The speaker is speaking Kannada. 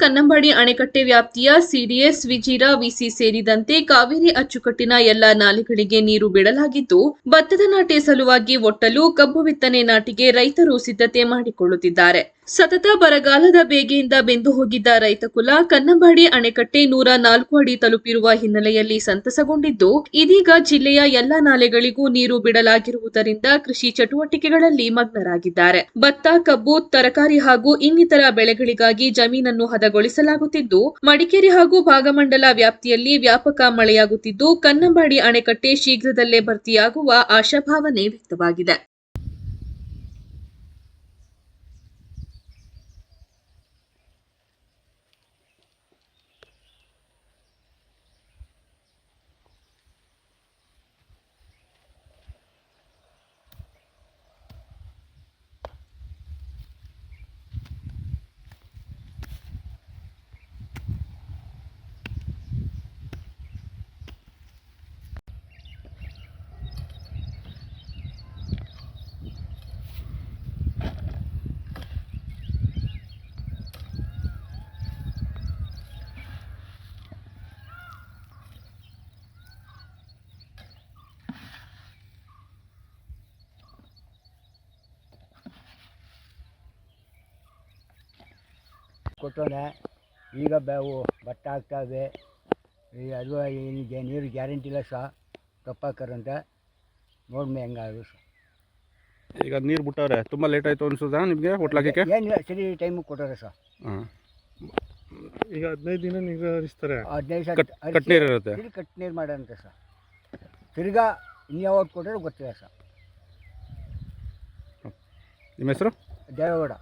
ಕನ್ನಂಬಾಡಿ ಅಣೆಕಟ್ಟೆ ವ್ಯಾಪ್ತಿಯ ಸಿಡಿಎಸ್, ವಿಜಿರ, ವಿಸಿ ಸೇರಿದಂತೆ ಕಾವೇರಿ ಅಚ್ಚುಕಟ್ಟಿನ ಎಲ್ಲಾ ನಾಲೆಗಳಿಗೆ ನೀರು ಬಿಡಲಾಗಿದ್ದು, ಭತ್ತದ ನಾಟಿ ಸಲುವಾಗಿ ಒಟ್ಟಲು ಕಬ್ಬು ಬಿತ್ತನೆ ನಾಟಿಗೆ ರೈತರು ಸಿದ್ಧತೆ ಮಾಡಿಕೊಳ್ಳುತ್ತಿದ್ದಾರೆ. ಸತತ ಬರಗಾಲದ ಬೇಗೆಯಿಂದ ಬೆಂದು ಹೋಗಿದ್ದ ರೈತಕುಲ ಕನ್ನಂಬಾಡಿ ಅಣೆಕಟ್ಟೆ 104 ಅಡಿ ತಲುಪಿರುವ ಹಿನ್ನೆಲೆಯಲ್ಲಿ ಸಂತಸಗೊಂಡಿದ್ದು, ಇದೀಗ ಜಿಲ್ಲೆಯ ಎಲ್ಲಾ ನಾಲೆಗಳಿಗೂ ನೀರು ಬಿಡಲಾಗಿರುವುದರಿಂದ ಕೃಷಿ ಚಟುವಟಿಕೆಗಳಲ್ಲಿ ಮಗ್ನರಾಗಿದ್ದಾರೆ. ಭತ್ತ, ಕಬ್ಬು, ತರಕಾರಿ ಹಾಗೂ ಇನ್ನಿತರ ಬೆಳೆಗಳಿಗಾಗಿ ಜಮೀನನ್ನು ಹದಗೊಳಿಸಲಾಗುತ್ತಿದ್ದು, ಮಡಿಕೇರಿ ಹಾಗೂ ಭಾಗಮಂಡಲ ವ್ಯಾಪ್ತಿಯಲ್ಲಿ ವ್ಯಾಪಕ ಮಳೆಯಾಗುತ್ತಿದ್ದು, ಕನ್ನಂಬಾಡಿ ಅಣೆಕಟ್ಟೆ ಶೀಘ್ರದಲ್ಲೇ ಭರ್ತಿಯಾಗುವ ಆಶಾಭಾವನೆ ವ್ಯಕ್ತವಾಗಿದೆ. ಕೊಟ್ಟೋನೆ ಈಗ ಭತ್ತ ಆಗ್ತಾವೆ. ಅದು ನೀರು ಗ್ಯಾರಂಟಿ ಇಲ್ಲ ಸಹ ಕಪ್ಪಾಕರಂತ ನೋಡ್ಮೆ ಹೆಂಗಾದ್ರು ಸಹ. ಈಗ ನೀರು ಬಿಟ್ಟವ್ರೆ, ತುಂಬ ಲೇಟ್ ಆಯಿತು ಅನ್ಸುತ್ತಾ ನಿಮಗೆ ಹೊಟ್ಲಾಕಕ್ಕೆ? ಏನು ಸರಿ ಟೈಮಿಗೆ ಕೊಟ್ಟವ್ರೆ ಸಹ. ಹಾಂ, ಈಗ 15 ದಿನ ನೀರು ಹರಿಸ್ತಾರೆ. 15 ಕಟ್ ನೀರು ಇರುತ್ತೆ. ಕಟ್ ನೀರು ಮಾಡೋಂಥ ಸಹ. ತಿರ್ಗಾ ಇನ್ಯಾವತ್ತು ಕೊಟ್ಟರೆ ಗೊತ್ತಿಲ್ಲ ಸಹ. ನಿಮ್ಮ ಹೆಸರು? ದೇವೇಗೌಡ.